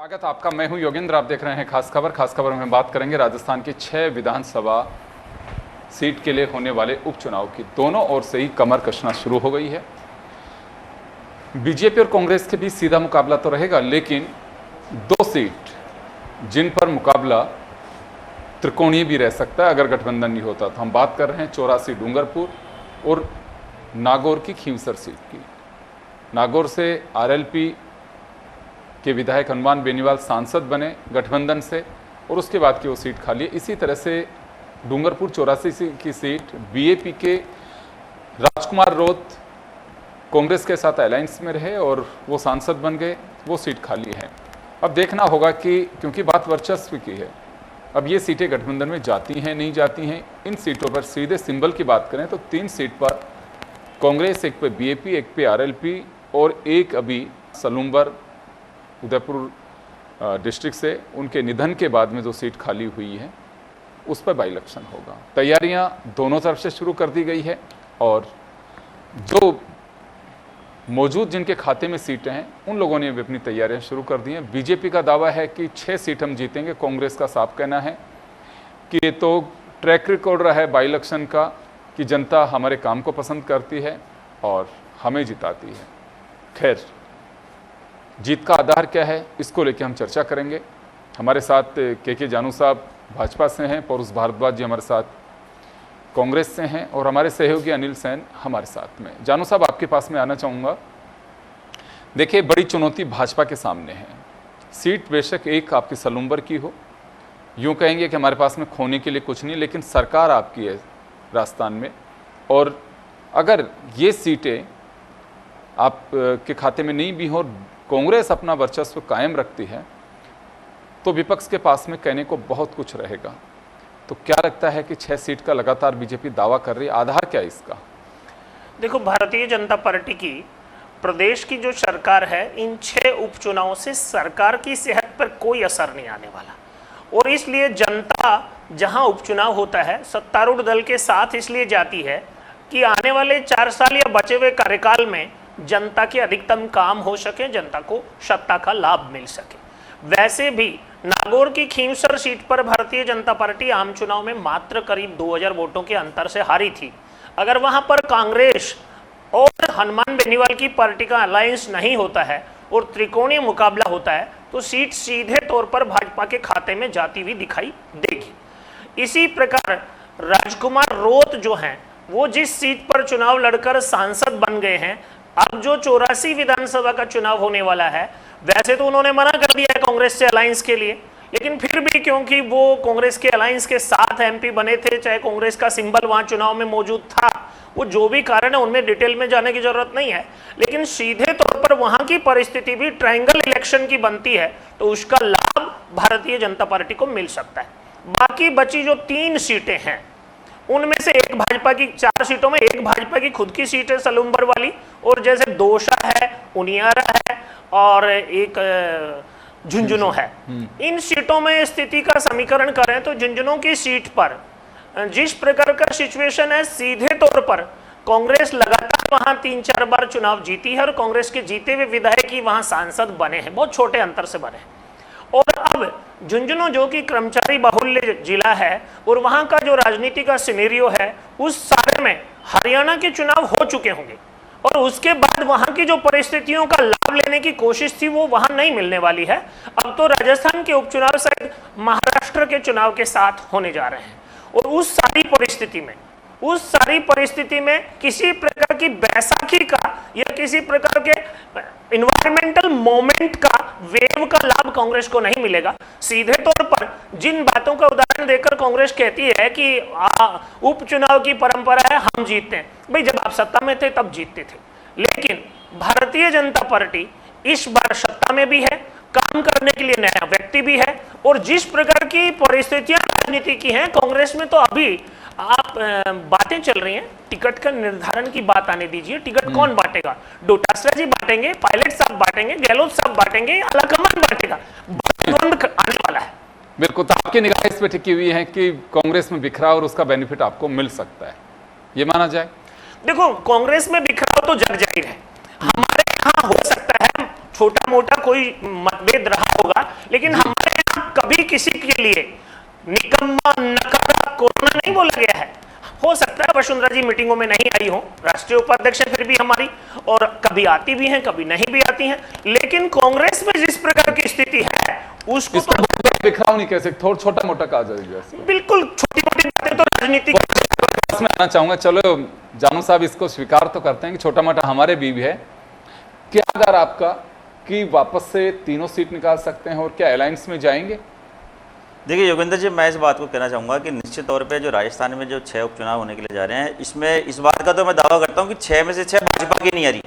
स्वागत आपका। मैं हूं योगेंद्र, आप देख रहे हैं खास खबर। खास खबर में बात करेंगे राजस्थान की 6 विधानसभा सीट के लिए होने वाले उपचुनाव की। दोनों ओर से ही कमर कसना शुरू हो गई है। बीजेपी और कांग्रेस के बीच सीधा मुकाबला तो रहेगा, लेकिन 2 सीट जिन पर मुकाबला त्रिकोणीय भी रह सकता है अगर गठबंधन नहीं होता। तो हम बात कर रहे हैं 84 डूंगरपुर और नागौर की खींवसर सीट की। नागौर से आरएलपी के विधायक हनुमान बेनीवाल सांसद बने गठबंधन से, और उसके बाद की वो सीट खाली है। इसी तरह से डूंगरपुर 84 की सीट बीएपी के राजकुमार रोत कांग्रेस के साथ अलायंस में रहे और वो सांसद बन गए, वो सीट खाली है। अब देखना होगा कि क्योंकि बात वर्चस्व की है, अब ये सीटें गठबंधन में जाती हैं नहीं जाती हैं। इन सीटों पर सीधे सिंबल की बात करें तो 3 सीट पर कांग्रेस, एक पे बीएपी, एक पे आरएलपी और एक अभी सलूम्बर उदयपुर डिस्ट्रिक्ट से उनके निधन के बाद में जो सीट खाली हुई है उस पर बाई इलेक्शन होगा। तैयारियां दोनों तरफ से शुरू कर दी गई है और जो मौजूद जिनके खाते में सीटें हैं उन लोगों ने भी अपनी तैयारियां शुरू कर दी हैं। बीजेपी का दावा है कि 6 सीट हम जीतेंगे। कांग्रेस का साफ कहना है कि ये तो ट्रैक रिकॉर्ड रहा है बाई इलेक्शन का कि जनता हमारे काम को पसंद करती है और हमें जिताती है। खैर, जीत का आधार क्या है, इसको लेकर हम चर्चा करेंगे। हमारे साथ के जानू साहब भाजपा से हैं, पौरुष भारद्वाज जी हमारे साथ कांग्रेस से हैं और हमारे सहयोगी अनिल सेन हमारे साथ में। जानू साहब, आपके पास में आना चाहूँगा। देखिए, बड़ी चुनौती भाजपा के सामने है। सीट बेशक एक आपकी सलूम्बर की हो, यूँ कहेंगे कि हमारे पास में खोने के लिए कुछ नहीं, लेकिन सरकार आपकी है राजस्थान में, और अगर ये सीटें आप के खाते में नहीं भी हो, कांग्रेस अपना वर्चस्व कायम रखती है, तो विपक्ष के पास में कहने को बहुत कुछ रहेगा। तो क्या लगता है कि 6 सीट का लगातार बीजेपी दावा कर रही है, आधार क्या है इसका? देखो, भारतीय जनता पार्टी की प्रदेश की जो सरकार है, इन 6 उपचुनावों से सरकार की सेहत पर कोई असर नहीं आने वाला, और इसलिए जनता जहां उपचुनाव होता है सत्तारूढ़ दल के साथ इसलिए जाती है कि आने वाले 4 साल या बचे हुए कार्यकाल में जनता के अधिकतम काम हो सके, जनता को सत्ता का लाभ मिल सके। वैसे भी नागौर की खींवसर सीट पर भारतीय जनता पार्टी आम चुनाव में मात्र करीब 2000 वोटों के अंतर से हारी थी। अगर वहां पर कांग्रेस और हनुमान बेनीवाल की पार्टी का अलायंस नहीं होता है और त्रिकोणीय मुकाबला होता है तो सीट सीधे तौर पर भाजपा के खाते में जाती हुई दिखाई देगी। इसी प्रकार राजकुमार रोत जो हैं, वो जिस सीट पर चुनाव लड़कर सांसद बन गए हैं, अब जो 84 विधानसभा का चुनाव होने वाला है, वैसे तो उन्होंने मना कर दिया है कांग्रेस से अलायंस के लिए, लेकिन फिर भी क्योंकि वो कांग्रेस के अलायंस के साथ एमपी बने थे, चाहे कांग्रेस का सिंबल वहां चुनाव में मौजूद था, वो जो भी कारण है उनमें डिटेल में जाने की जरूरत नहीं है, लेकिन सीधे तौर पर वहां की परिस्थिति भी ट्रायंगल इलेक्शन की बनती है, तो उसका लाभ भारतीय जनता पार्टी को मिल सकता है। बाकी बची जो 3 सीटें हैं, उनमें से एक भाजपा की, 4 सीटों में एक भाजपा की खुद की सीट है सलूम्बर वाली, और जैसे दौसा है, उनियारा है और एक झुंझुनू है। इन सीटों में स्थिति का समीकरण करें तो झुंझुनू की सीट पर जिस प्रकार का सिचुएशन है, सीधे तौर पर कांग्रेस लगातार वहां 3-4 बार चुनाव जीती है और कांग्रेस के जीते हुए विधायक ही वहां सांसद बने हैं, बहुत छोटे अंतर से बने हैं। और अब झुंझुनू जो कि कर्मचारी बाहुल्य जिला है और वहां का जो राजनीति का सिनेरियो है, उस सारे में हरियाणा के चुनाव हो चुके होंगे और उसके बाद वहां की जो परिस्थितियों का लाभ लेने की कोशिश थी वो वहां नहीं मिलने वाली है। अब तो राजस्थान के उपचुनाव शायद महाराष्ट्र के चुनाव के साथ होने जा रहे हैं, और उस सारी परिस्थिति में किसी प्रकार की बैसाखी का या किसी प्रकार के इन्वायरमेंटल मोमेंट का, वेव का लाभ कांग्रेस को नहीं मिलेगा। सीधे तौर पर जिन बातों का उदाहरण देकर कांग्रेस कहती है कि उपचुनाव की परंपरा है, हम जीतते हैं, भाई जब आप सत्ता में थे तब जीतते थे, लेकिन भारतीय जनता पार्टी इस बार सत्ता में भी है, काम करने के लिए नया व्यक्ति भी है, और जिस प्रकार की परिस्थितियां राजनीति की हैं, कांग्रेस में तो अभी आप बातें चल रही हैं, टिकट का निर्धारण की बात आने दीजिए। टिकट कौन बांटेगा? डोटासरा जी बांटेंगे, पायलट साहब बांटेंगे, गहलोत साहब बांटेंगे, आलाकमान बांटेगा, द्वंद्व आने वाला है। बिल्कुल। तो आपकी निगाह इस पे टिकी हुई है कि कांग्रेस में बिखराव और उसका बेनिफिट आपको मिल सकता है, ये माना जाए? देखो, कांग्रेस में बिखराव तो जग जाहिर है, हमारे यहाँ हो सकता है छोटा मोटा कोई मतभेद रहा होगा, लेकिन हमारे यहाँ कभी किसी के लिए निकम्मा नकारा कोरोना नहीं बोला गया है। हो सकता है वसुंधरा जी मीटिंगों में नहीं आई हो, राष्ट्रीय उपाध्यक्ष है फिर भी हमारी, और कभी आती भी हैं कभी नहीं भी आती हैं, लेकिन कांग्रेस में जिस प्रकार की स्थिति है उसको तो बिखराव नहीं कह सकते, थोड़ा छोटा मोटा कहा जाएगा। बिल्कुल छोटी मोटी बातें तो राजनीति मैं आना चाहूंगा, चलो जानू साहब इसको स्वीकार तो करते हैं कि छोटा मोटा हमारे भी है। क्या अगर आपका कि वापस से तीनों सीट निकाल सकते हैं और क्या अलायंस में जाएंगे? देखिए योगेंद्र जी, मैं इस बात को कहना चाहूँगा कि निश्चित तौर पे जो राजस्थान में जो 6 उपचुनाव होने के लिए जा रहे हैं, इसमें इस बात का तो मैं दावा करता हूँ कि 6 में से 6 भाजपा की नहीं आ रही।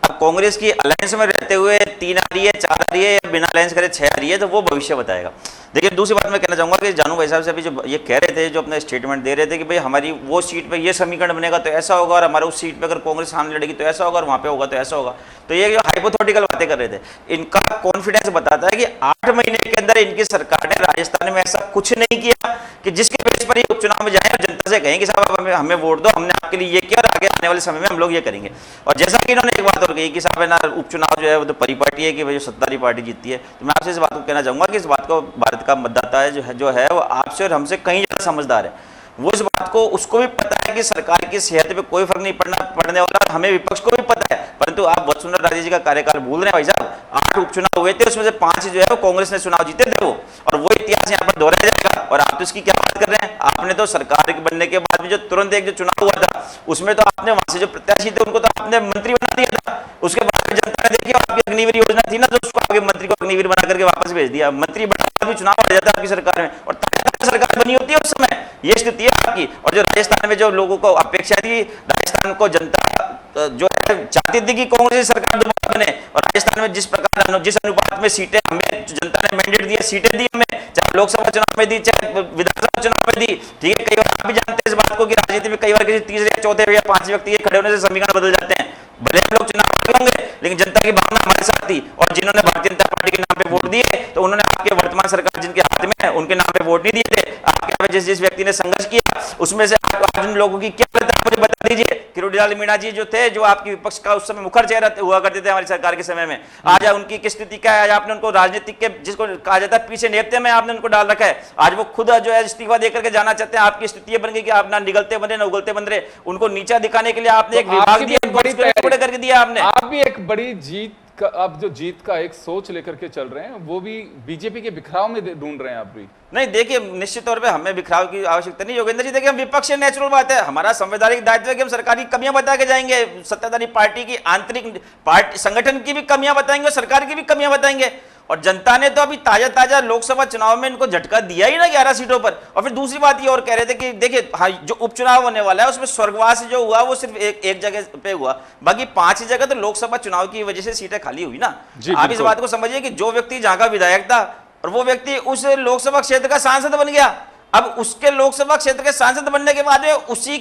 अब कांग्रेस की अलायंस में रहते हुए 3 आ रही है, 4 आ रही है, या बिना अलायंस करे 6 आ रही है, तो वो भविष्य बताएगा। देखिए दूसरी बात मैं कहना चाहूँगा कि जानू भाई साहब से अभी जो ये कह रहे थे, जो अपने स्टेटमेंट दे रहे थे कि भाई हमारी वो सीट पे ये समीकरण बनेगा तो ऐसा होगा, और हमारे उस सीट पे अगर कांग्रेस सामने लड़ेगी तो ऐसा होगा, और वहाँ पे होगा तो ऐसा होगा, तो ये जो हाइपोथेटिकल बातें कर रहे थे, इनका कॉन्फिडेंस बताता है कि 8 महीने के अंदर इनकी सरकार ने राजस्थान में ऐसा कुछ नहीं किया कि जिसके बेस पर ये उपचुनाव में जाए और जनता से कहें कि साहब हमें वोट दो, हमने आपके लिए ये किया और आगे आने वाले समय में हम लोग ये करेंगे। और जैसा कि इन्होंने एक बात और कही कि साहब है ना, उपचुनाव जो है वो तो परिपाटी है कि भाई सत्ताधारी पार्टी जीतती है, तो मैं आपसे इस बात को कहना चाहूंगा कि इस बात को भारत का मतदाता है जो है वो आपसे और हमसे कहीं ज्यादा समझदार है। वो इस बात को, उसको भी पता है कि सरकार की सेहत पे कोई फर्क नहीं पड़ने वाला, हमें विपक्ष को भी पता है। परंतु आप वसुंधरा राजे जी का कार्यकाल भूल रहे हैं भाई साहब। 8 उपचुनाव हुए थे, उसमें से 5 जो है वो कांग्रेस ने चुनाव जीते थे वो, और वो इतिहास यहाँ पर दोहराया जाएगा। और आप तो इसकी क्या बात कर रहे हैं? आपने तो सरकार के बनने के बाद में जो तुरंत एक जो चुनाव हुआ था, उसमें तो आपने वहां से जो प्रत्याशी थे उनको तो आपने मंत्री बना दिया था। उसके बाद जनता ने देखी आपकी अग्निवीर योजना थी ना, तो उसको आगे मंत्री को अग्निवीर बना करके वापस भेज दिया। मंत्री बना भी चुनाव आ जाता है आपकी सरकार में, और सरकार बनी होती है उस समय। ये स्थिति है आपकी। और जो राजस्थान में जो लोगों को अपेक्षा थी, राजस्थान को जनता जो है चाहती थी कि कांग्रेस सरकार दोबारा बने, और राजस्थान में जिस प्रकार जिस अनुपात में सीटें हमें जनता ने मैंडेट दिया, सीटें दी हमें, चाहे लोकसभा चुनाव में दी चाहे विधानसभा चुनाव में दी, ठीक है। कई बार आप भी जानते हैं इस बात को कि राजनीति में कई बार किसी तीसरे या चौथे या 5वें व्यक्ति के खड़े होने से समीकरण बदल जाते हैं। भले हम लोग चुनाव हारे होंगे, लेकिन जनता की भावना हमारे साथ थी, और जिन्होंने भारतीय जनता पार्टी के नाम पे वोट दिए, तो उन्होंने आपके वर्तमान सरकार जिनके हाथ में है उनके नाम पे वोट नहीं दिए थे। आपके जिस व्यक्ति ने संघर्ष किया, उसमें से आप जिन लोगों की क्या हालत है मुझे बता दीजिए। किरोड़ीलाल मीणा जी जो थे, जो आपकी विपक्ष का उस समय मुखर चेहरा हुआ करते थे हमारी सरकार के समय में, आज उनकी किस स्थिति क्या है? आज आपने उनको राजनीतिक के जिसको कहा जाता है पीछे नेपथ्य में आपने उनको डाल रखा है। आज वो खुद जो है इस्तीफा देकर के जाना चाहते हैं। आपकी स्थिति ये बन गई कि आप ना निगलते बने ना उगलते बन रहे। उनको नीचा दिखाने के लिए आपने एक विभाग दिया, बड़े करके दिया आपने। आप भी एक बड़ी जीत का, आप जो जीत का एक सोच लेकर के चल रहे हैं, वो भी बीजेपी के बिखराव में ढूंढ रहे हैं आप भी। नहीं देखिए, निश्चित तौर पे हमें बिखराव की आवश्यकता नहीं योगेंद्र जी। देखिए हम विपक्ष है, नेचुरल बात है, हमारा संवैधानिक दायित्व है कि हम सरकारी कमियां बता के जाएंगे। सत्ताधारी पार्टी की आंतरिक पार्टी संगठन की भी कमियां बताएंगे और सरकार की भी कमियां बताएंगे। और जनता ने तो अभी ताजा लोकसभा चुनाव में इनको झटका दिया ही ना 11 सीटों पर। और फिर दूसरी बात ये और कह रहे थे कि देखिए हाँ, जो उपचुनाव होने वाला है उसमें स्वर्गवास जो हुआ वो सिर्फ एक जगह पे हुआ, बाकी 5 जगह तो लोकसभा चुनाव की वजह से सीटें खाली हुई ना। आप इस बात को समझिए कि जो व्यक्ति जहां का विधायक था और वो व्यक्ति उस लोकसभा क्षेत्र का सांसद बन गया, अब उसके लोकसभा क्षेत्र के सांसद बनने के बाद उसी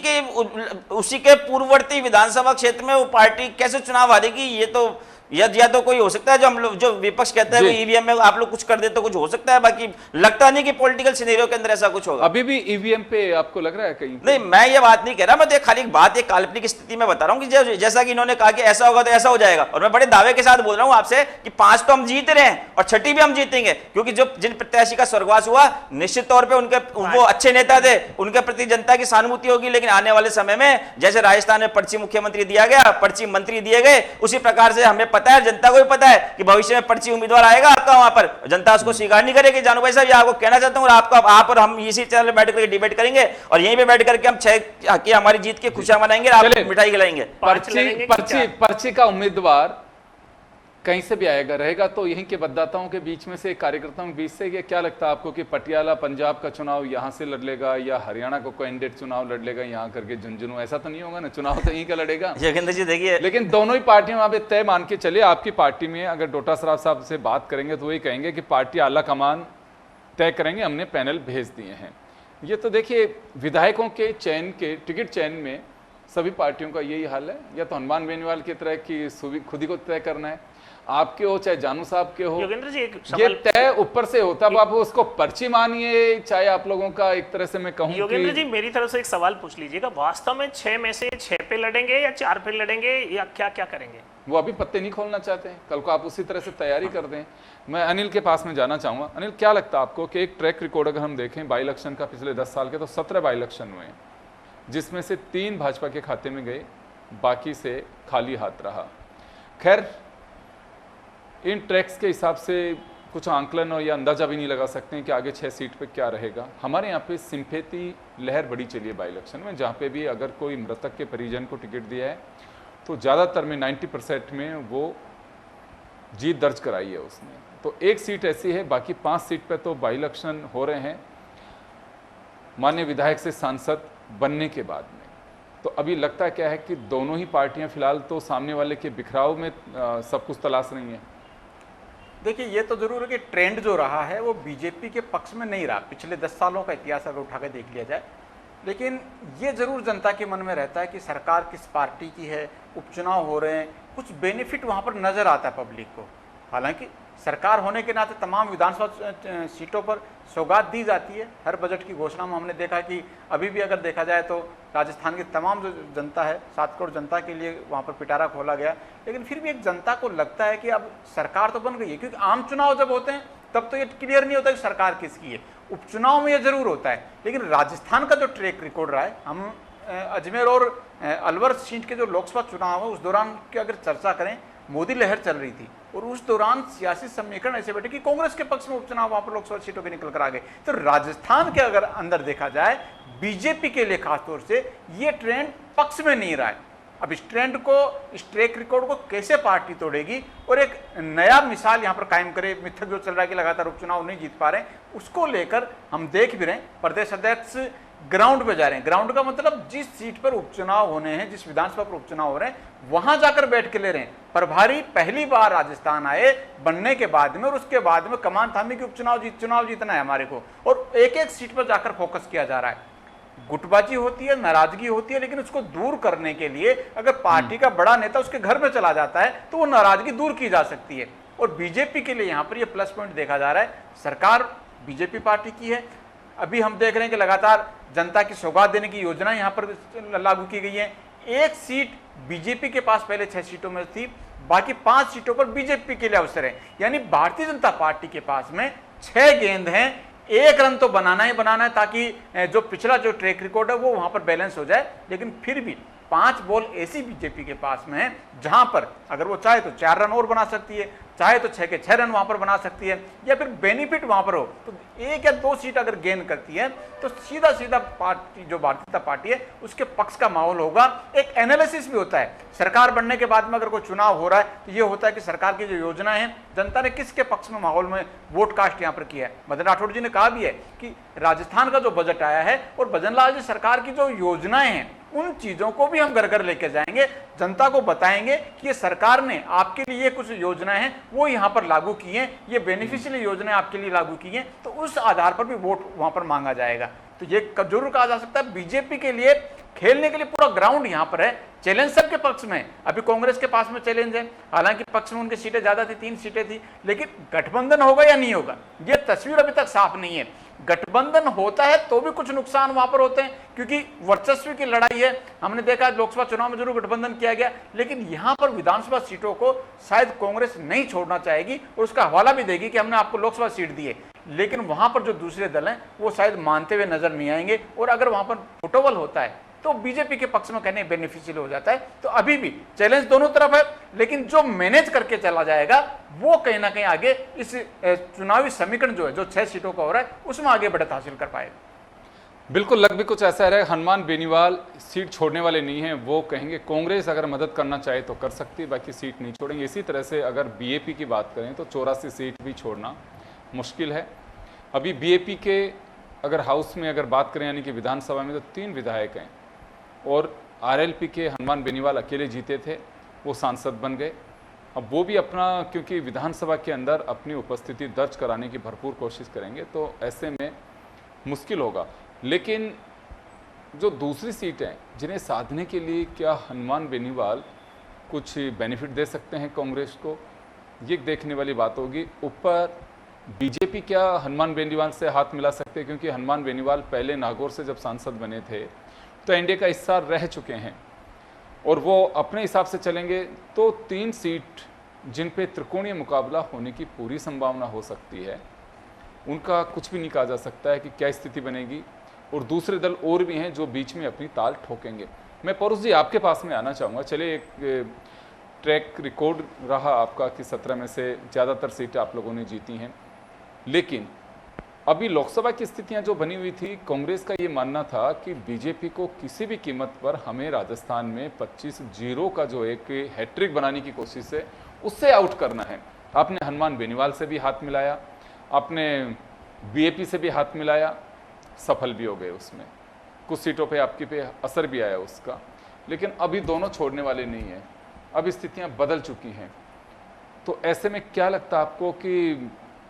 के पूर्ववर्ती विधानसभा क्षेत्र में वो पार्टी कैसे चुनाव हारेगी? ये तो या तो कोई हो सकता है जो हम लोग जो विपक्ष कहते हैं ईवीएम में आप लोग कुछ कर दे तो कुछ हो सकता है, बाकी लगता नहीं कि पॉलिटिकल सिनेरियो के अंदर ऐसा कुछ होगा। अभी भी ईवीएम पे आपको लग रहा है कहीं? नहीं, मैं ये बात नहीं कह रहा, मैं तो खाली बात एक काल्पनिक स्थिति में बता रहा हूं कि जैसा कि इन्होंने कहा कि ऐसा होगा तो ऐसा हो जाएगा, और मैं बड़े दावे के साथ बोल रहा हूं आपसे कि 5 तो हम जीत रहे हैं और 6ठी भी हम जीतेंगे, क्योंकि जो जिन प्रत्याशी का स्वर्गवास हुआ निश्चित तौर पर उनके वो अच्छे नेता थे, उनके प्रति जनता की सहानुभूति होगी। लेकिन आने वाले समय में जैसे राजस्थान में पर्ची मुख्यमंत्री दिया गया, पर्ची मंत्री दिए गए, उसी प्रकार से हमें पता है, जनता को पता है कि भविष्य में पर्ची उम्मीदवार आएगा आपका, वहां पर जनता उसको स्वीकार नहीं करेगी। जानू भाई साहब, ये आपको कहना चाहता हूं, और आप और हम इसी चैनल में बैठ करके डिबेट करेंगे और यहीं पे बैठ करके हम 6 की हमारी जीत की खुशियां मनाएंगे, आपको मिठाई खिलाएंगे। पर्ची का उम्मीदवार कहीं से भी आएगा रहेगा तो यहीं के मतदाताओं के बीच में से, कार्यकर्ताओं के बीच से। क्या लगता है आपको कि पटियाला पंजाब का चुनाव यहाँ से लड़ लेगा या हरियाणा को कैंडिडेट चुनाव लड़ लेगा यहाँ करके झुंझुनू? ऐसा तो नहीं होगा ना, चुनाव तो यहीं का लड़ेगा। योगेंद्र जी देखिए, लेकिन दोनों ही पार्टियों में आप तय मान के चले, आपकी पार्टी में अगर डोटा सराफ साहब से बात करेंगे तो वही कहेंगे कि पार्टी आला कमान तय करेंगे, हमने पैनल भेज दिए हैं। ये तो देखिए विधायकों के चयन के टिकट चयन में सभी पार्टियों का यही हाल है, या तो हनुमान बेनीवाल की तरह की खुद ही को तय करना है, आपके हो चाहे जानू साहब के हो, योगेंद्र जी ये तय ऊपर से होता है। आप उसको पर्ची मानिए चाहे आप लोगों का एक तरह से मैं कहूं। योगेंद्र जी मेरी तरफ से एक सवाल पूछ लीजिएगा, वास्तव में 6 में से 6 पे लड़ेंगे या 4 पे लड़ेंगे या क्या करेंगे? वो अभी पत्ते नहीं खोलना चाहते हैं, कल को आप उसी तरह से तैयारी कर दें। मैं अनिल के पास में जाना चाहूँगा। अनिल, क्या लगता है आपको कि एक ट्रैक रिकॉर्ड अगर हम देखें बाई इलेक्शन का पिछले 10 साल के, तो 17 बाई इलेक्शन हुए हैं, जिसमें से 3 भाजपा के खाते में गए, बाकी से खाली हाथ रहा। खैर, इन ट्रैक्स के हिसाब से कुछ आंकलन और या अंदाजा भी नहीं लगा सकते हैं कि आगे 6 सीट पे क्या रहेगा। हमारे यहाँ पे सिंपैथी लहर बड़ी चली है बाई इलेक्शन में, जहाँ पे भी अगर कोई मृतक के परिजन को टिकट दिया है तो ज़्यादातर में 90% में वो जीत दर्ज कराई है उसने। तो एक सीट ऐसी है, बाकी 5 सीट पे तो बाई इलेक्शन हो रहे हैं माननीय विधायक से सांसद बनने के बाद में। तो अभी लगता क्या है कि दोनों ही पार्टियां फिलहाल तो सामने वाले के बिखराव में सब कुछ तलाश रही हैं। देखिए, ये तो जरूर है कि ट्रेंड जो रहा है वो बीजेपी के पक्ष में नहीं रहा। पिछले 10 सालों का इतिहास अगर उठा के देख लिया जाए, लेकिन ये जरूर जनता के मन में रहता है कि सरकार किस पार्टी की है, उपचुनाव हो रहे हैं, कुछ बेनिफिट वहाँ पर नजर आता है पब्लिक को। हालांकि सरकार होने के नाते तमाम विधानसभा सीटों पर सौगात दी जाती है। हर बजट की घोषणा में हमने देखा कि अभी भी अगर देखा जाए तो राजस्थान की तमाम जो जनता है, 7 करोड़ जनता के लिए वहाँ पर पिटारा खोला गया। लेकिन फिर भी एक जनता को लगता है कि अब सरकार तो बन गई है, क्योंकि आम चुनाव जब होते हैं तब तो ये क्लियर नहीं होता कि सरकार किसकी है। उपचुनाव में ये जरूर होता है। लेकिन राजस्थान का जो ट्रैक रिकॉर्ड रहा है, हम अजमेर और अलवर सीट के जो लोकसभा चुनाव है उस दौरान की अगर चर्चा करें, मोदी लहर चल रही थी और उस दौरान सियासी समीकरण ऐसे बैठे कि कांग्रेस के पक्ष में उपचुनाव वहां पर लोकसभा सीटों के निकल कर आ गए। तो राजस्थान के अगर अंदर देखा जाए, बीजेपी के लिए खासतौर से ये ट्रेंड पक्ष में नहीं रहा है। अब इस ट्रेंड को, इस ट्रैक रिकॉर्ड को कैसे पार्टी तोड़ेगी और एक नया मिसाल यहाँ पर कायम करे, मिथक जो चल रहा है कि लगातार उपचुनाव नहीं जीत पा रहे, उसको लेकर हम देख भी रहे हैं। प्रदेश अध्यक्ष ग्राउंड पे जा रहे हैं। ग्राउंड का मतलब जिस सीट पर उपचुनाव होने हैं, जिस विधानसभा पर उपचुनाव हो रहे हैं, वहां जाकर बैठ के ले रहे हैं। प्रभारी पहली बार राजस्थान आए बनने के बाद में, और उसके बाद में कमान थामी की चुनाव जीतना है हमारे को, और एक एक सीट पर जाकर फोकस किया जा रहा है। गुटबाजी होती है, नाराजगी होती है, लेकिन उसको दूर करने के लिए अगर पार्टी का बड़ा नेता उसके घर में चला जाता है तो वो नाराजगी दूर की जा सकती है। और बीजेपी के लिए यहाँ पर ये प्लस पॉइंट देखा जा रहा है, सरकार बीजेपी पार्टी की है। अभी हम देख रहे हैं कि लगातार जनता की सौगात देने की योजना यहाँ पर लागू की गई है। एक सीट बीजेपी के पास पहले 6 सीटों में थी, बाकी 5 सीटों पर बीजेपी के लिए अवसर है। यानी भारतीय जनता पार्टी के पास में 6 गेंद हैं, 1 रन तो बनाना ही बनाना है, ताकि जो पिछला जो ट्रैक रिकॉर्ड है वो वहां पर बैलेंस हो जाए। लेकिन फिर भी 5 बॉल ऐसी बीजेपी के पास में है जहां पर अगर वो चाहे तो 4 रन और बना सकती है, चाहे तो 6 के 6 रन वहां पर बना सकती है, या फिर बेनिफिट वहां पर हो तो 1 या 2 सीट अगर गेन करती है तो सीधा सीधा पार्टी, जो भारतीय जनता पार्टी है, उसके पक्ष का माहौल होगा। एक एनालिसिस भी होता है सरकार बनने के बाद में, अगर कोई चुनाव हो रहा है तो ये होता है कि सरकार की जो योजना है, जनता ने किसके पक्ष में माहौल में वोट कास्ट यहाँ पर किया है। मदन राठौड़ जी ने कहा भी है कि राजस्थान का जो बजट आया है और भजन लाल जी सरकार की जो योजनाएं हैं, उन चीजों को भी हम घर घर लेके जाएंगे, जनता को बताएंगे कि ये सरकार ने आपके लिए कुछ योजनाएं हैं वो यहाँ पर लागू की हैं, ये बेनिफिशियल योजनाएं आपके लिए लागू की हैं, तो उस आधार पर भी वोट वहां पर मांगा जाएगा। तो ये जरूर कहा जा सकता है बीजेपी के लिए खेलने के लिए पूरा ग्राउंड यहाँ पर है। चैलेंज सबके पक्ष में, अभी कांग्रेस के पास में चैलेंज है, हालांकि पक्ष में उनकी सीटें ज्यादा थी, 3 सीटें थी, लेकिन गठबंधन होगा या नहीं होगा ये तस्वीर अभी तक साफ नहीं है। गठबंधन होता है तो भी कुछ नुकसान वहां पर होते हैं, क्योंकि वर्चस्व की लड़ाई है। हमने देखा लोकसभा चुनाव में जरूर गठबंधन किया गया, लेकिन यहां पर विधानसभा सीटों को शायद कांग्रेस नहीं छोड़ना चाहेगी और उसका हवाला भी देगी कि हमने आपको लोकसभा सीट दी है, लेकिन वहां पर जो दूसरे दल हैं वो शायद मानते हुए नजर नहीं आएंगे। और अगर वहां पर फुटबॉल होता है तो बीजेपी के पक्ष में कहने बेनिफिशियल हो जाता है। तो अभी भी चैलेंज दोनों तरफ है, लेकिन जो मैनेज करके चला जाएगा वो कहीं ना कहीं आगे इस चुनावी समीकरण जो है, जो 6 सीटों का हो रहा है, उसमें आगे बढ़त हासिल कर पाएगा। बिल्कुल, लग भी कुछ ऐसा रहे। हनुमान बेनीवाल सीट छोड़ने वाले नहीं हैं, वो कहेंगे कांग्रेस अगर मदद करना चाहे तो कर सकती है, बाकी सीट नहीं छोड़ेंगे। इसी तरह से अगर बीएपी की बात करें तो 84 सीट भी छोड़ना मुश्किल है। अभी बीएपी के अगर हाउस में अगर बात करें, यानी कि विधानसभा में, तो 3 विधायक हैं और आरएलपी के हनुमान बेनीवाल अकेले जीते थे, वो सांसद बन गए। अब वो भी अपना, क्योंकि विधानसभा के अंदर अपनी उपस्थिति दर्ज कराने की भरपूर कोशिश करेंगे, तो ऐसे में मुश्किल होगा। लेकिन जो दूसरी सीट हैं जिन्हें साधने के लिए क्या हनुमान बेनीवाल कुछ बेनिफिट दे सकते हैं कांग्रेस को, ये देखने वाली बात होगी। ऊपर बीजेपी क्या हनुमान बेनीवाल से हाथ मिला सकते हैं, क्योंकि हनुमान बेनीवाल पहले नागौर से जब सांसद बने थे तो एनडीए का हिस्सा रह चुके हैं। और वो अपने हिसाब से चलेंगे तो 3 सीट जिन पे त्रिकोणीय मुकाबला होने की पूरी संभावना हो सकती है, उनका कुछ भी नहीं कहा जा सकता है कि क्या स्थिति बनेगी। और दूसरे दल और भी हैं जो बीच में अपनी ताल ठोकेंगे। मैं पौरुष जी आपके पास में आना चाहूँगा। चलिए, एक ट्रैक रिकॉर्ड रहा आपका कि 17 में से ज़्यादातर सीटें आप लोगों ने जीती हैं, लेकिन अभी लोकसभा की स्थितियां जो बनी हुई थी, कांग्रेस का ये मानना था कि बीजेपी को किसी भी कीमत पर हमें राजस्थान में 25-0 का जो एक हैट्रिक बनाने की कोशिश है उससे आउट करना है। आपने हनुमान बेनीवाल से भी हाथ मिलाया, आपने बीएपी से भी हाथ मिलाया, सफल भी हो गए उसमें, कुछ सीटों पे आपकी पे असर भी आया उसका, लेकिन अभी दोनों छोड़ने वाले नहीं हैं। अब स्थितियां बदल चुकी हैं। तो ऐसे में क्या लगता है आपको कि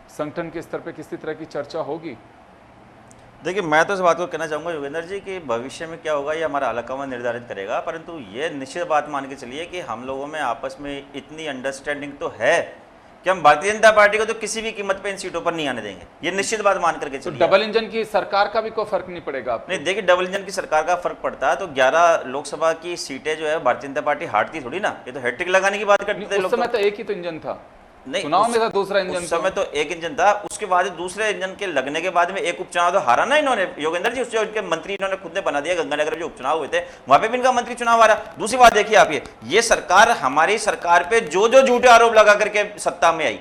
संगठन के स्तर पे किसी तरह की चर्चा होगी? देखिए, मैं तो इस बात को कहना चाहूँगा योगेंद्र जी कि भविष्य में क्या होगा ये हमारा आलाकमान निर्धारित करेगा, परंतु ये निश्चित बात मान के चलिए कि हम लोगों में आपस में इतनी अंडरस्टैंडिंग तो है कि हम भारतीय जनता पार्टी को तो किसी भी कीमत पे इन सीटों पर नहीं आने देंगे। ये निश्चित बात मान करके तो चलिए। डबल इंजन की सरकार का भी कोई फर्क नहीं पड़ेगा आपको? नहीं, देखिए, डबल इंजन की सरकार का फर्क पड़ता है तो 11 लोकसभा की सीटें जो है भारतीय जनता पार्टी हारती थोड़ी ना, ये तो हैट्रिक लगाने की बात करते थे उस लोग। समय तो एक ही तो इंजन था, नहीं, चुनाव में था दूसरा इंजन। उस समय तो एक इंजन था, उसके बाद दूसरे इंजन के लगने के बाद में एक उपचुनाव तो हारा ना इन्होंने योगेंद्र जी। उससे उनके मंत्री इन्होंने खुद ने बना दिया। गंगानगर जो उपचुनाव हुए थे वहां पे भी इनका मंत्री चुनाव हारा। दूसरी बात देखिए आप, ये सरकार, हमारी सरकार पे जो जो झूठे आरोप लगा करके सत्ता में आई,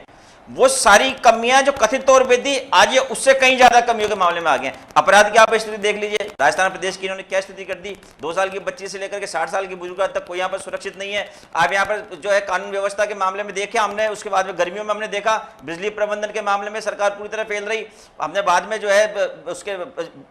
वो सारी कमियां जो कथित तौर पे थी आज ये उससे कहीं ज्यादा कमियों के मामले में आ गए। अपराध की आप स्थिति देख लीजिए, राजस्थान प्रदेश की इन्होंने क्या स्थिति कर दी। 2 साल की बच्ची से लेकर के 60 साल की बुजुर्ग तक कोई यहाँ पर सुरक्षित नहीं है। आप यहाँ पर जो है कानून व्यवस्था के मामले में देखे हमने, उसके बाद में गर्मियों में हमने देखा बिजली प्रबंधन के मामले में सरकार पूरी तरह फेल रही। हमने बाद में जो है उसके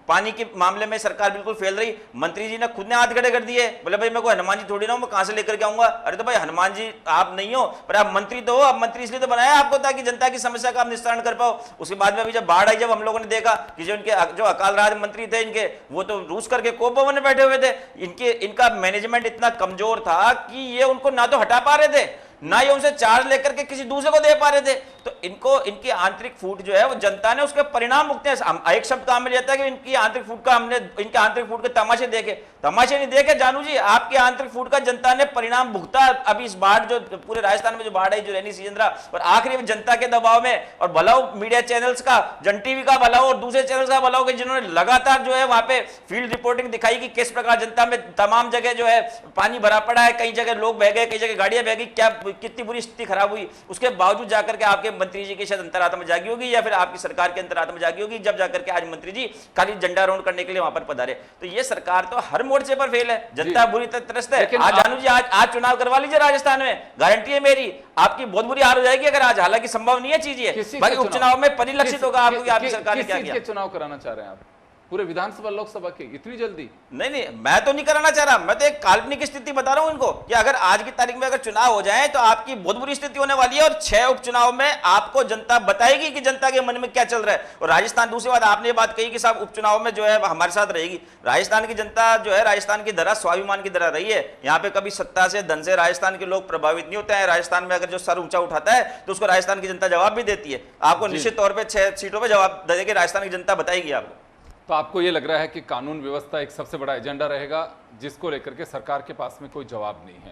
पानी के मामले में सरकार बिल्कुल फेल रही। मंत्री जी ने खुद ने हाथ खड़े कर दिए, बोले भाई मैं कोई हनुमान जी थोड़ी ना हूं, मैं कहां से लेकर के आऊंगा। अरे तो भाई हनुमान जी आप नहीं हो, पर आप मंत्री तो हो। आप मंत्री इसलिए तो बनाया आपको ताकि जनता की समस्या का आप निस्तारण कर पाओ। उसके बाद में अभी जब बाढ़ आई, जब हम लोगों ने देखा कि जो इनके जो अकाल राज्य मंत्री थे इनके, वो तो रूस करके कोप भवन में बैठे हुए थे। इनका मैनेजमेंट इतना कमजोर था कि ये उनको ना तो हटा पा रहे थे, ना ये उनसे चार्ज लेकर के किसी दूसरे को दे पा रहे थे। तो इनको इनकी आंतरिक फूट जो है वो जनता ने उसके परिणाम भुगते हैं। एक शब्द काम में जाता है कि इनकी आंतरिक फूट का हमने इनके आंतरिक फूट के तमाशे देखे, तमाशे नहीं देखे जानू जी, आपके आंतरिक फूट का जनता ने परिणाम भुगता। अभी इस बाढ़ जो पूरे राजस्थान में जो बाढ़ आई, जो रेनी सीजन रहा, और आखिरी में जनता के दबाव में और भलाओ मीडिया चैनल्स का, जन टीवी का भलाओ और दूसरे चैनल्स का भलाओ, जिन्होंने लगातार जो है वहां पे फील्ड रिपोर्टिंग दिखाई कि किस प्रकार जनता में तमाम जगह जो है पानी भरा पड़ा है, कई जगह लोग बह गए, कई जगह गाड़ियां बह गई, क्या कितनी बुरी स्थिति खराब हुई। उसके बावजूद जाकर के आपके मंत्री जी की शायद अंतरात्मा जागी होगी या फिर आपकी सरकार के अंतरात्मा जागी होगी, जब जाकर के आज मंत्री जी खाली झंडा रोहण करने के लिए वहां पर पधारे। तो ये सरकार तो हर मोर्चे पर फेल है, जनता बुरी तरह त्रस्त है। आज जानू जी, आज चुनाव करवा लीजिए राजस्थान में, गारंटी है मेरी, आपकी बहुत बुरी हार हो जाएगी अगर आज, हालांकि संभव नहीं है चीज ये, बाकी उपचुनाव में परिलक्षित होगा आपको कि आपकी सरकार ने क्या किया। चुनाव कराना चाह रहे हैं आप पूरे विधानसभा लोकसभा के इतनी जल्दी? नहीं, मैं तो नहीं कराना चाह रहा, मैं तो एक काल्पनिक स्थिति बता रहा हूं इनको कि अगर आज की तारीख में अगर चुनाव हो जाए तो आपकी बहुत बुरी स्थिति होने वाली है। और 6 उपचुनाव में आपको जनता बताएगी कि जनता के मन में क्या चल रहा है। और राजस्थान, दूसरी बात आपने ये बात कही कि साहब उपचुनाव में जो है हमारे साथ रहेगी। राजस्थान की जनता जो है, राजस्थान की धरा स्वाभिमान की धरा रही है। यहाँ पे कभी सत्ता से, धन से राजस्थान के लोग प्रभावित नहीं होते हैं। राजस्थान में अगर जो सर ऊंचा उठाता है तो उसको राजस्थान की जनता जवाब भी देती है। आपको निश्चित तौर पर 6 सीटों पर जवाब देगी राजस्थान की जनता, बताएगी आपको। तो आपको ये लग रहा है कि कानून व्यवस्था एक सबसे बड़ा एजेंडा रहेगा जिसको लेकर के सरकार के पास में कोई जवाब नहीं है?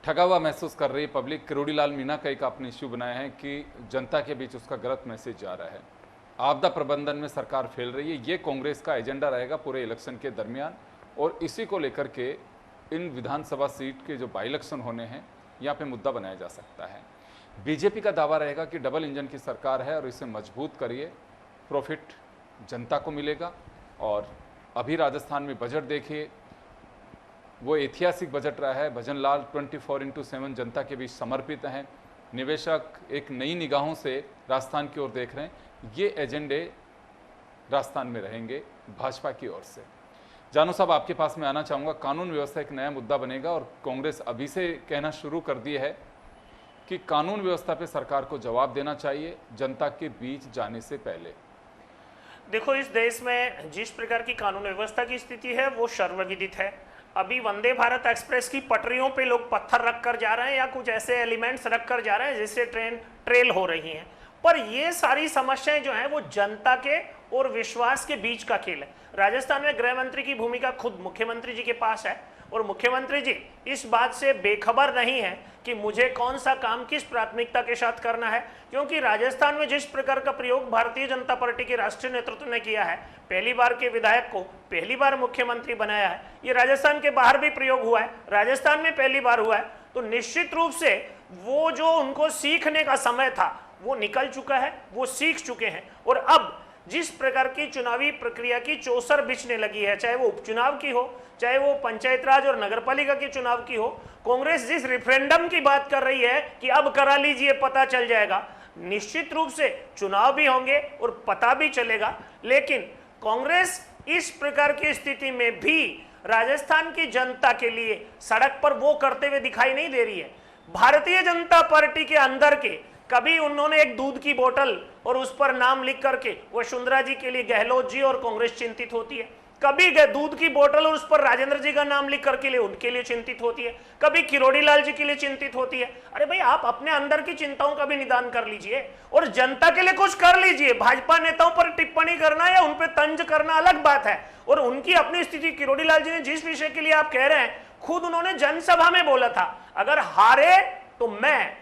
ठगा हुआ महसूस कर रही पब्लिक। किरोड़ीलाल मीणा का एक आपने इश्यू बनाया है कि जनता के बीच उसका गलत मैसेज जा रहा है, आपदा प्रबंधन में सरकार फेल रही है। ये कांग्रेस का एजेंडा रहेगा पूरे इलेक्शन के दरमियान, और इसी को लेकर के इन विधानसभा सीट के जो बाई इलेक्शन होने हैं यहाँ पे मुद्दा बनाया जा सकता है। बीजेपी का दावा रहेगा कि डबल इंजन की सरकार है और इसे मजबूत करिए, प्रॉफिट जनता को मिलेगा। और अभी राजस्थान में बजट देखिए, वो ऐतिहासिक बजट रहा है। भजन लाल 24x7 जनता के बीच समर्पित हैं। निवेशक एक नई निगाहों से राजस्थान की ओर देख रहे हैं। ये एजेंडे राजस्थान में रहेंगे भाजपा की ओर से। जानू साहब, आपके पास में आना चाहूँगा। कानून व्यवस्था एक नया मुद्दा बनेगा और कांग्रेस अभी से कहना शुरू कर दी है कि कानून व्यवस्था पे सरकार को जवाब देना चाहिए जनता के बीच जाने से पहले। देखो, इस देश में जिस प्रकार की कानून व्यवस्था की स्थिति है वो सर्वविदित है। अभी वंदे भारत एक्सप्रेस की पटरियों पे लोग पत्थर रख कर जा रहे हैं या कुछ ऐसे एलिमेंट्स रख कर जा रहे हैं जिससे ट्रेन ट्रेल हो रही हैं। पर ये सारी समस्याएं जो हैं वो जनता के और विश्वास के बीच का खेल है। राजस्थान में गृह मंत्री की भूमिका खुद मुख्यमंत्री जी के पास है। और मुख्यमंत्री जी इस बात से बेखबर नहीं है कि मुझे कौन सा काम किस प्राथमिकता के साथ करना है, क्योंकि राजस्थान में जिस प्रकार का प्रयोग भारतीय जनता पार्टी के राष्ट्रीय नेतृत्व ने किया है, पहली बार के विधायक को पहली बार मुख्यमंत्री बनाया है, ये राजस्थान के बाहर भी प्रयोग हुआ है, राजस्थान में पहली बार हुआ है, तो निश्चित रूप से वो जो उनको सीखने का समय था वो निकल चुका है, वो सीख चुके हैं। और अब जिस प्रकार की चुनावी प्रक्रिया की चौसर बिछने लगी है, चाहे वो उपचुनाव की हो, चाहे वो पंचायत राज और नगरपालिका के चुनाव की हो, कांग्रेस जिस रेफरेंडम की बात कर रही है कि अब करा लीजिए पता चल जाएगा, निश्चित रूप से चुनाव भी होंगे और पता भी चलेगा। लेकिन कांग्रेस इस प्रकार की स्थिति में भी राजस्थान की जनता के लिए सड़क पर वो करते हुए दिखाई नहीं दे रही है। भारतीय जनता पार्टी के अंदर के कभी उन्होंने एक दूध की बोतल और उस पर नाम लिख करके वसुंधरा जी के लिए गहलोत जी और कांग्रेस चिंतित होती है, कभी दूध की बोतल और उस पर राजेंद्र जी का नाम लिख करके लिए उनके लिए चिंतित होती है, कभी किरोड़ी लाल जी के लिए चिंतित होती है। अरे भाई, आप अपने अंदर की चिंताओं का भी निदान कर लीजिए और जनता के लिए कुछ कर लीजिए। भाजपा नेताओं पर टिप्पणी करना या उन पर तंज करना अलग बात है, और उनकी अपनी स्थिति, किरोड़ी लाल जी ने जिस विषय के लिए आप कह रहे हैं, खुद उन्होंने जनसभा में बोला था, अगर हारे तो मैं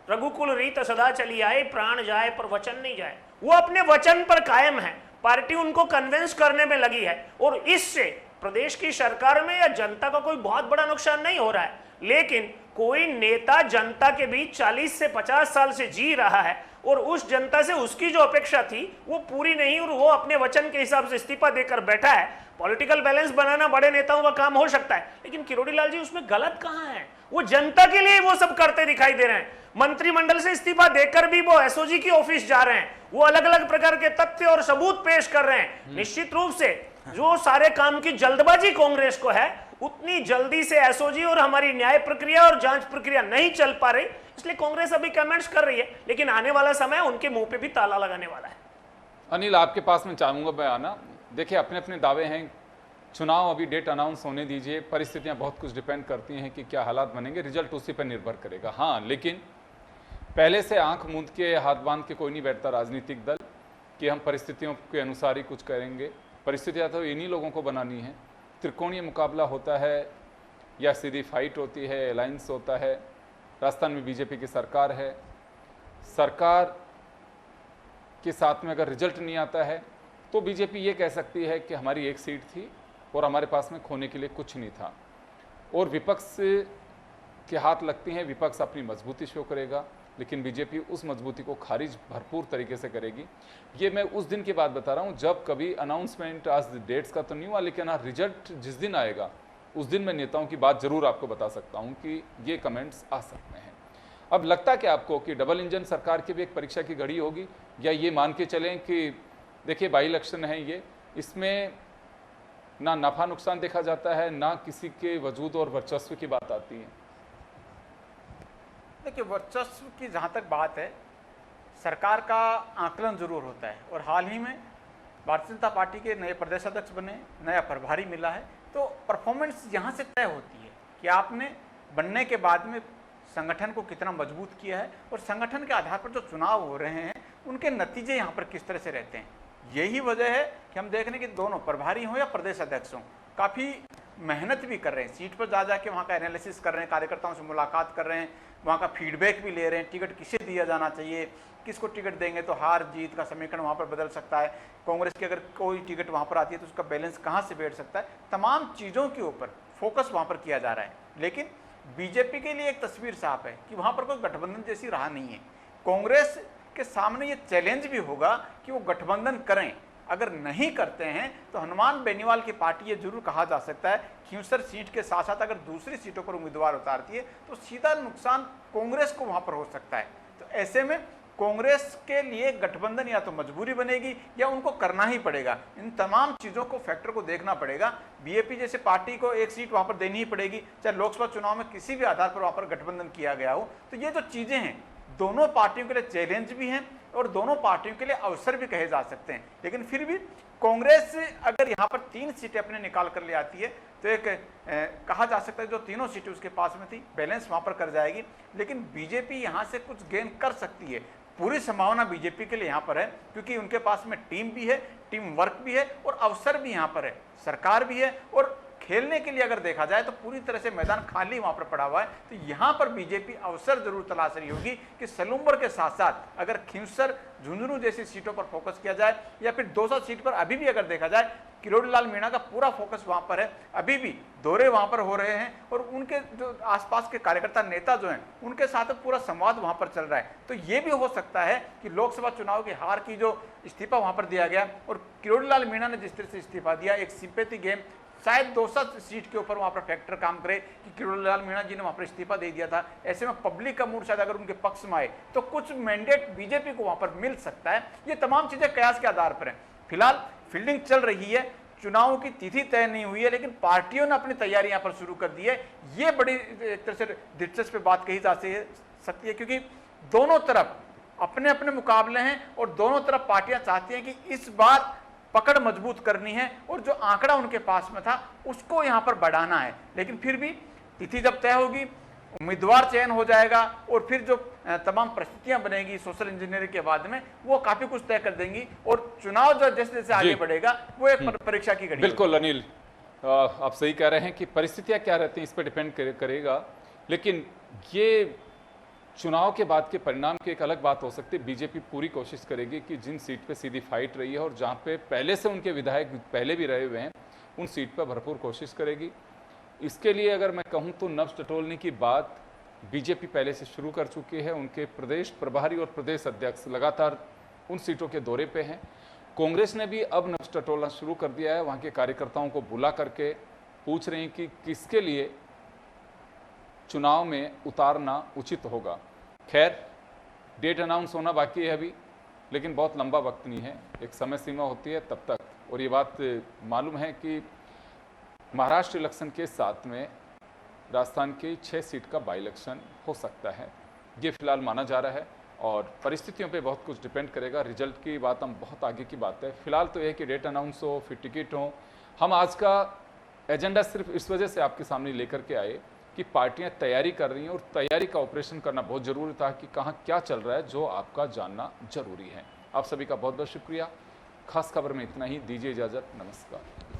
रघुकुल रीत सदा चली आए, प्राण जाए पर वचन नहीं जाए। वो अपने वचन पर कायम है, पार्टी उनको कन्विंस करने में लगी है, और इससे प्रदेश की सरकार में या जनता का कोई बहुत बड़ा नुकसान नहीं हो रहा है। लेकिन कोई नेता जनता के बीच 40 से 50 साल से जी रहा है और उस जनता से उसकी जो अपेक्षा थी वो पूरी नहीं, और वो अपने वचन के हिसाब से इस्तीफा देकर बैठा है। पॉलिटिकल बैलेंस बनाना बड़े नेताओं का काम हो सकता है, लेकिन किरोड़ी लाल जी उसमें गलत कहां है? वो जनता के लिए वो सब करते दिखाई दे रहे हैं। मंत्रिमंडल से इस्तीफा देकर भी वो एसओजी की ऑफिस जा रहे हैं, वो अलग अलग प्रकार के तथ्य और सबूत पेश कर रहे हैं। निश्चित रूप से जो सारे काम की जल्दबाजी कांग्रेस को है, उतनी जल्दी से एसओजी और हमारी न्याय प्रक्रिया और जांच प्रक्रिया नहीं चल पा रही, इसलिए कांग्रेस अभी कमेंट्स कर रही है, लेकिन आने वाला समय उनके मुंह पे भी ताला लगाने वाला है। अनिल, आपके पास में चाहूंगा मैं आना। देखिए, अपने अपने दावे हैं, चुनाव अभी डेट अनाउंस होने दीजिए, परिस्थितियां बहुत कुछ डिपेंड करती हैं कि क्या हालात बनेंगे, रिजल्ट उसी पर निर्भर करेगा। हाँ, लेकिन पहले से आंख मूंद के हाथ बांध के कोई नहीं बैठता राजनीतिक दल कि हम परिस्थितियों के अनुसार ही कुछ करेंगे। परिस्थितियां तो इन्हीं लोगों को बनानी है। त्रिकोणीय मुकाबला होता है या सीधी फाइट होती है, अलायंस होता है। राजस्थान में बीजेपी की सरकार है, सरकार के साथ में अगर रिजल्ट नहीं आता है तो बीजेपी ये कह सकती है कि हमारी एक सीट थी और हमारे पास में खोने के लिए कुछ नहीं था, और विपक्ष के हाथ लगती हैं, विपक्ष अपनी मजबूती शो करेगा, लेकिन बीजेपी उस मजबूती को खारिज भरपूर तरीके से करेगी। ये मैं उस दिन की बात बता रहा हूँ जब कभी अनाउंसमेंट, आज डेट्स का तो नहीं हुआ, लेकिन हाँ रिजल्ट जिस दिन आएगा उस दिन मैं नेताओं की बात जरूर आपको बता सकता हूँ कि ये कमेंट्स आ सकते हैं। अब लगता क्या आपको कि डबल इंजन सरकार की भी एक परीक्षा की घड़ी होगी, या ये मान के चलें कि देखिए बाई इलेक्शन है ये, इसमें ना नफा नुकसान देखा जाता है, ना किसी के वजूद और वर्चस्व की बात आती है? देखिए, वर्चस्व की जहाँ तक बात है, सरकार का आकलन जरूर होता है, और हाल ही में भारतीय जनता पार्टी के नए प्रदेश अध्यक्ष बने, नया प्रभारी मिला है, तो परफॉर्मेंस यहाँ से तय होती है कि आपने बनने के बाद में संगठन को कितना मजबूत किया है, और संगठन के आधार पर जो चुनाव हो रहे हैं उनके नतीजे यहाँ पर किस तरह से रहते हैं। यही वजह है कि हम देख रहे हैं कि दोनों प्रभारी हों या प्रदेश अध्यक्ष हों, काफ़ी मेहनत भी कर रहे हैं, सीट पर जा जाके वहाँ का एनालिसिस कर रहे हैं, कार्यकर्ताओं से मुलाकात कर रहे हैं, वहाँ का फीडबैक भी ले रहे हैं, टिकट किसे दिया जाना चाहिए, किसको टिकट देंगे तो हार जीत का समीकरण वहाँ पर बदल सकता है, कांग्रेस की अगर कोई टिकट वहाँ पर आती है तो उसका बैलेंस कहाँ से बैठ सकता है, तमाम चीज़ों के ऊपर फोकस वहाँ पर किया जा रहा है। लेकिन बीजेपी के लिए एक तस्वीर साफ है कि वहाँ पर कोई गठबंधन जैसी राह नहीं है। कांग्रेस के सामने ये चैलेंज भी होगा कि वो गठबंधन करें, अगर नहीं करते हैं तो हनुमान बेनीवाल की पार्टी ये जरूर कहा जा सकता है खींवसर सीट के साथ साथ अगर दूसरी सीटों पर उम्मीदवार उतारती है तो सीधा नुकसान कांग्रेस को वहां पर हो सकता है। तो ऐसे में कांग्रेस के लिए गठबंधन या तो मजबूरी बनेगी या उनको करना ही पड़ेगा। इन तमाम चीज़ों को, फैक्टर को देखना पड़ेगा। बीएपी जैसे पार्टी को एक सीट वहां पर देनी ही पड़ेगी, चाहे लोकसभा चुनाव में किसी भी आधार पर वहां पर गठबंधन किया गया हो। तो ये जो चीज़ें हैं दोनों पार्टियों के लिए चैलेंज भी हैं और दोनों पार्टियों के लिए अवसर भी कहे जा सकते हैं। लेकिन फिर भी कांग्रेस अगर यहाँ पर 3 सीटें अपने निकाल कर ले आती है तो एक कहा जा सकता है जो तीनों सीटें उसके पास में थी बैलेंस वहाँ पर कर जाएगी। लेकिन बीजेपी यहाँ से कुछ गेन कर सकती है, पूरी संभावना बीजेपी के लिए यहाँ पर है, क्योंकि उनके पास में टीम भी है, टीम वर्क भी है और अवसर भी यहाँ पर है, सरकार भी है और खेलने के लिए अगर देखा जाए तो पूरी तरह से मैदान खाली वहां पर पड़ा हुआ है। तो यहां पर बीजेपी अवसर जरूर तलाश रही होगी कि सलूम्बर के साथ साथ अगर खींवसर, झुंझुनू जैसी सीटों पर फोकस किया जाए, या फिर दौसा सीट पर अभी भी अगर देखा जाए किरोड़ीलाल मीणा का पूरा फोकस वहां पर है, अभी भी दौरे वहां पर हो रहे हैं और उनके जो आसपास के कार्यकर्ता नेता जो हैं उनके साथ पूरा संवाद वहां पर चल रहा है। तो ये भी हो सकता है कि लोकसभा चुनाव की हार की जो इस्तीफा वहां पर दिया गया और किरोड़ीलाल मीणा ने जिस तरह से इस्तीफा दिया, एक सिंपैथी गेम शायद दौसा सीट के ऊपर वहां पर फैक्टर काम करे कि किरोड़ीलाल मीणा जी ने वहां पर इस्तीफा दे दिया था। ऐसे में पब्लिक का मूड शायद अगर उनके पक्ष में आए तो कुछ मैंडेट बीजेपी को वहां पर मिल सकता है। ये तमाम चीजें कयास के आधार पर हैं। फिलहाल फील्डिंग चल रही है, चुनाव की तिथि तय नहीं हुई है, लेकिन पार्टियों ने अपनी तैयारी यहां पर शुरू कर दी है। ये बड़ी एक तरह से दिलचस्प बात कही जा सकती है, क्योंकि दोनों तरफ अपने अपने मुकाबले हैं और दोनों तरफ पार्टियां चाहती हैं कि इस बार पकड़ मजबूत करनी है और जो आंकड़ा उनके पास में था उसको यहां पर बढ़ाना है। लेकिन फिर भी तिथि जब तय होगी, उम्मीदवार चयन हो जाएगा और फिर जो तमाम परिस्थितियां बनेगी सोशल इंजीनियरिंग के बाद में, वो काफी कुछ तय कर देंगी और चुनाव जो जैसे जैसे आगे बढ़ेगा वो एक परीक्षा की घड़ी। बिल्कुल अनिल, आप सही कह रहे हैं कि परिस्थितियां क्या रहती हैं इस पर डिपेंड करेगा। लेकिन ये चुनाव के बाद के परिणाम की एक अलग बात हो सकती है। बीजेपी पूरी कोशिश करेगी कि जिन सीट पे सीधी फाइट रही है और जहां पे पहले से उनके विधायक पहले भी रहे हुए हैं, उन सीट पर भरपूर कोशिश करेगी। इसके लिए अगर मैं कहूं तो नब्ज टटोलने की बात बीजेपी पहले से शुरू कर चुकी है। उनके प्रदेश प्रभारी और प्रदेश अध्यक्ष लगातार उन सीटों के दौरे पे हैं। कांग्रेस ने भी अब नब्ज टटोलना शुरू कर दिया है। वहाँ के कार्यकर्ताओं को बुला करके पूछ रहे हैं कि किसके लिए चुनाव में उतारना उचित होगा। खैर, डेट अनाउंस होना बाकी है अभी, लेकिन बहुत लंबा वक्त नहीं है, एक समय सीमा होती है तब तक। और ये बात मालूम है कि महाराष्ट्र इलेक्शन के साथ में राजस्थान की 6 सीट का बाई इलेक्शन हो सकता है, ये फिलहाल माना जा रहा है। और परिस्थितियों पे बहुत कुछ डिपेंड करेगा। रिजल्ट की बात हम बहुत आगे की बात है। फिलहाल तो यह कि डेट अनाउंस हो, फिर टिकट हो। हम आज का एजेंडा सिर्फ इस वजह से आपके सामने लेकर के आए कि पार्टियां तैयारी कर रही हैं और तैयारी का ऑपरेशन करना बहुत ज़रूरी था कि कहाँ क्या चल रहा है, जो आपका जानना जरूरी है। आप सभी का बहुत बहुत शुक्रिया। खास खबर में इतना ही, दीजिए इजाज़त, नमस्कार।